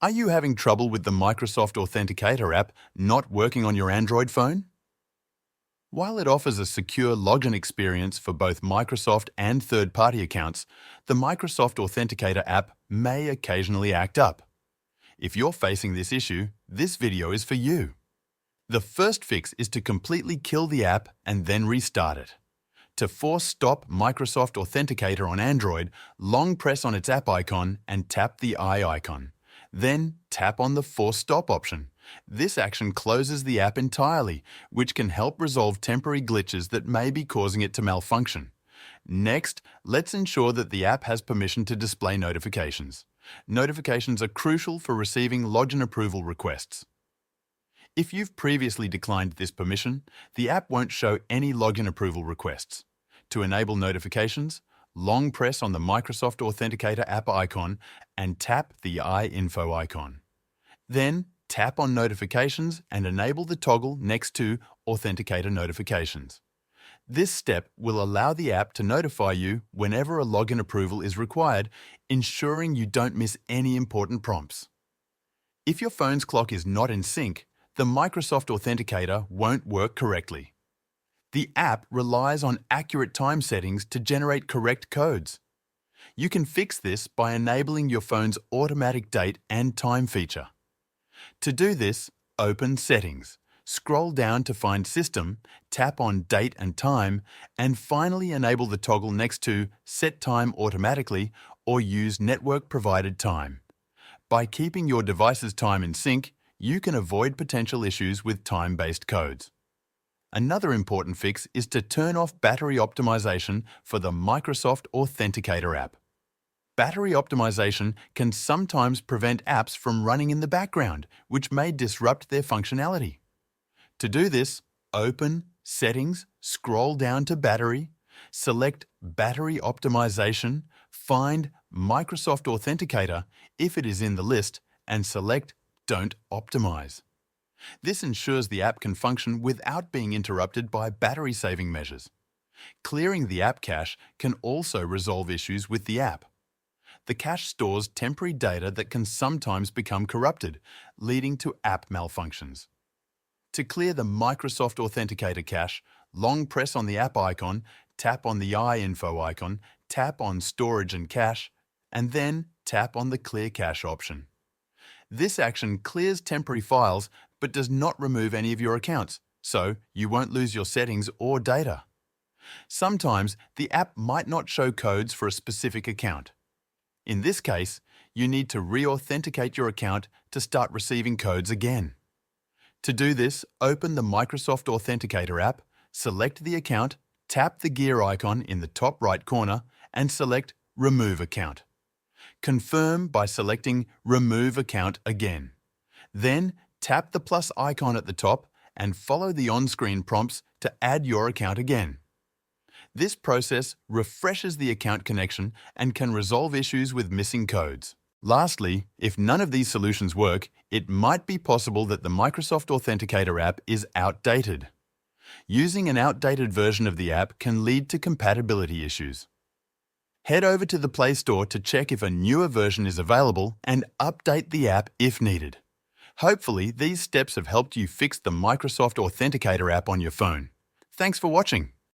Are you having trouble with the Microsoft Authenticator app not working on your Android phone? While it offers a secure login experience for both Microsoft and third-party accounts, the Microsoft Authenticator app may occasionally act up. If you're facing this issue, this video is for you. The first fix is to completely kill the app and then restart it. To force stop Microsoft Authenticator on Android, long press on its app icon and tap the eye icon. Then tap on the Force Stop option. This action closes the app entirely, which can help resolve temporary glitches that may be causing it to malfunction. Next, let's ensure that the app has permission to display notifications. Notifications are crucial for receiving login approval requests. If you've previously declined this permission, the app won't show any login approval requests. To enable notifications, long press on the Microsoft Authenticator app icon and tap the Eye Info icon. Then, tap on Notifications and enable the toggle next to Authenticator Notifications. This step will allow the app to notify you whenever a login approval is required, ensuring you don't miss any important prompts. If your phone's clock is not in sync, the Microsoft Authenticator won't work correctly. The app relies on accurate time settings to generate correct codes. You can fix this by enabling your phone's automatic date and time feature. To do this, open Settings, scroll down to find System, tap on Date and Time, and finally enable the toggle next to Set Time Automatically or use Network-Provided Time. By keeping your device's time in sync, you can avoid potential issues with time-based codes. Another important fix is to turn off battery optimization for the Microsoft Authenticator app. Battery optimization can sometimes prevent apps from running in the background, which may disrupt their functionality. To do this, open Settings, scroll down to Battery, select Battery Optimization, find Microsoft Authenticator if it is in the list, and select Don't Optimize. This ensures the app can function without being interrupted by battery-saving measures. Clearing the app cache can also resolve issues with the app. The cache stores temporary data that can sometimes become corrupted, leading to app malfunctions. To clear the Microsoft Authenticator cache, long press on the app icon, tap on the Eye Info icon, tap on Storage and Cache, and then tap on the Clear Cache option. This action clears temporary files but does not remove any of your accounts, so you won't lose your settings or data. Sometimes the app might not show codes for a specific account. In this case, you need to re-authenticate your account to start receiving codes again. To do this, open the Microsoft Authenticator app, select the account, tap the gear icon in the top right corner, and select Remove Account. Confirm by selecting Remove Account again. Then, tap the plus icon at the top and follow the on-screen prompts to add your account again. This process refreshes the account connection and can resolve issues with missing codes. Lastly, if none of these solutions work, it might be possible that the Microsoft Authenticator app is outdated. Using an outdated version of the app can lead to compatibility issues. Head over to the Play Store to check if a newer version is available and update the app if needed. Hopefully, these steps have helped you fix the Microsoft Authenticator app on your phone. Thanks for watching.